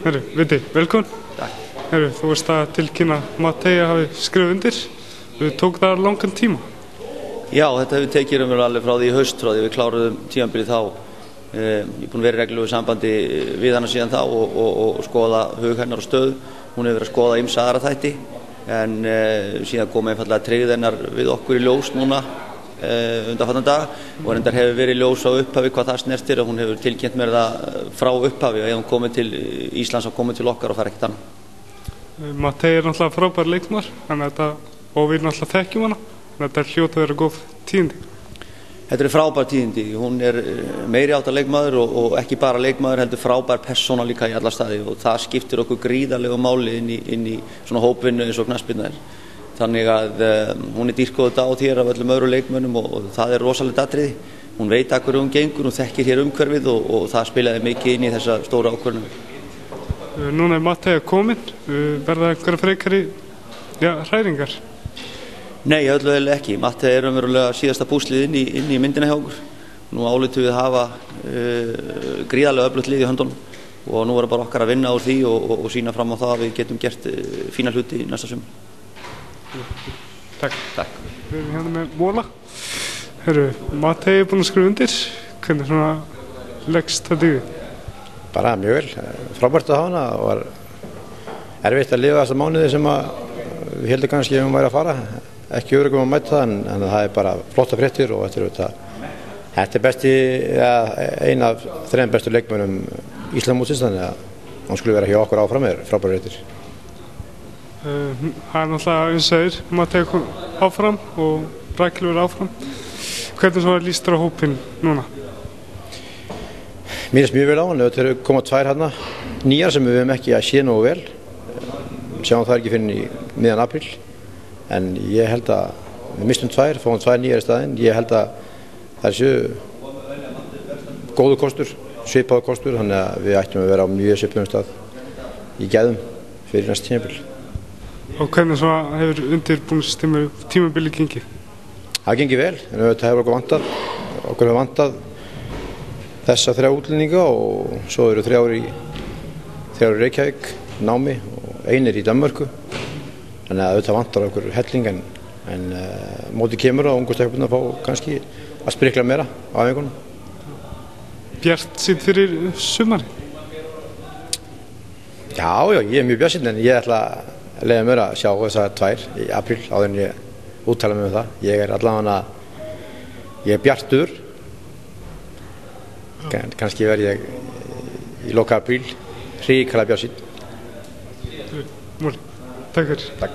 Herru, Viti, velkomin. Takk. Herru, þú veist að tilkynna Matthea hafi skrifað undir. Tók það langan tíma? Já, þetta hefur tekið alveg frá því í haust, frá því við kláruðum tímabilið þá. Ég er búinn að vera í reglulegu sambandi við hana síðan þá og skoða hug hennar og stöðu. Hún hefur verið að skoða ýmsa aðra þætti, en síðan kom einfaldlega tryggð hennar við okkur í ljós núna undanfarna daga, og reyndar hefur verið ljós á upphafi hvað það snertir, og hún hefur tilkynnt mér það frá upphafi að ef hún komið til Íslands og komið til okkar og fær ekkert annað. Matthea er náttúrulega frábær leikmaður, og við náttúrulega þekkjum hana, þannig að þetta hljóta að vera góð tíðindi. Þetta er frábær tíðindi, hún er meiri áttar leikmaður og ekki bara leikmaður, heldur frábær persóna líka í alla staði, og það skiptir okkur gríðarlegu máli inn í svona hópvinnu eins og knattspyrna er. Þannig að hún er dýrkóð á þér af öllum öðrum leikmönnum og það er rosalegt atriði. Hún veit að hverju hún gengur, hún þekkir hér umhverfið og það spilaði mikið inn í þessa stóra ákvörðun. Núna er Matthea komin, verða einhverja frekari hræringar? Nei, öllu vel ekki. Matthea er umverulega síðasta púslið inn í myndina hjá okkur. Nú álitum við hafa gríðarlega öflugt lið í höndunum, og nú er bara okkar að vinna úr því og sýna fram á það að við getum gert fína hluti í næsta sumar. Takk. Takk. Við erum hérna með Móla. Herru, Matthea er búinn að skrifa undir. Hvernig svona leggst þetta í þig? Bara mjög vel. Frábært að hafa hana. Það var erfitt að lifa þessa mánuði sem við heldum kannski ef hún væri að fara. Ekki öruggum að mæta það, en það er bara flotta fréttir, og þetta er ein af 3 bestu leikmönnum Íslandsmótsins, þannig að hún skulle vera hjá okkur áfram er frábærar fréttir. Það er náttúrulega eins og þeir, Matthea kom áfram og Rakel verið áfram. Hvernig svo líst þér á hópinn núna? Mér finnst mjög vel á hann. Þetta eru komað 2 hérna nýjar sem við höfum ekki að sé nógu vel. Sjáum það ekki fyrir í miðjan apríl, en ég held að við mistum 2, fáum 2 nýjar í staðinn. Ég held að það séu góður kostur, svipaður kostur, þannig að við ættum að vera á mjög svipuðum stað í gæðum fyrir næsta tímabil. Og hvernig svo hefur undirbúningstímabilið gengið? Það gengið vel, en þetta hefur okkur vantað þessa 3 útlendinga, og svo eru 3 í Reykjavík námi og 1 í Danmörku, þannig að þetta vantar okkur helling, en mótið kemur og ungu stelpurnar fá kannski að sprikla meira á æfingunum. Bjartsýnn fyrir sumari? Já, ég er mjög bjartsýnn, en ég ætla að leyfa mér að sjá þessar 2 í apríl áður en ég úttala mig það. Ég er allavega bjartur. Kannski verð ég í loka apríl hrikalega bjartsýnn. Móli, takk fyrir. Takk.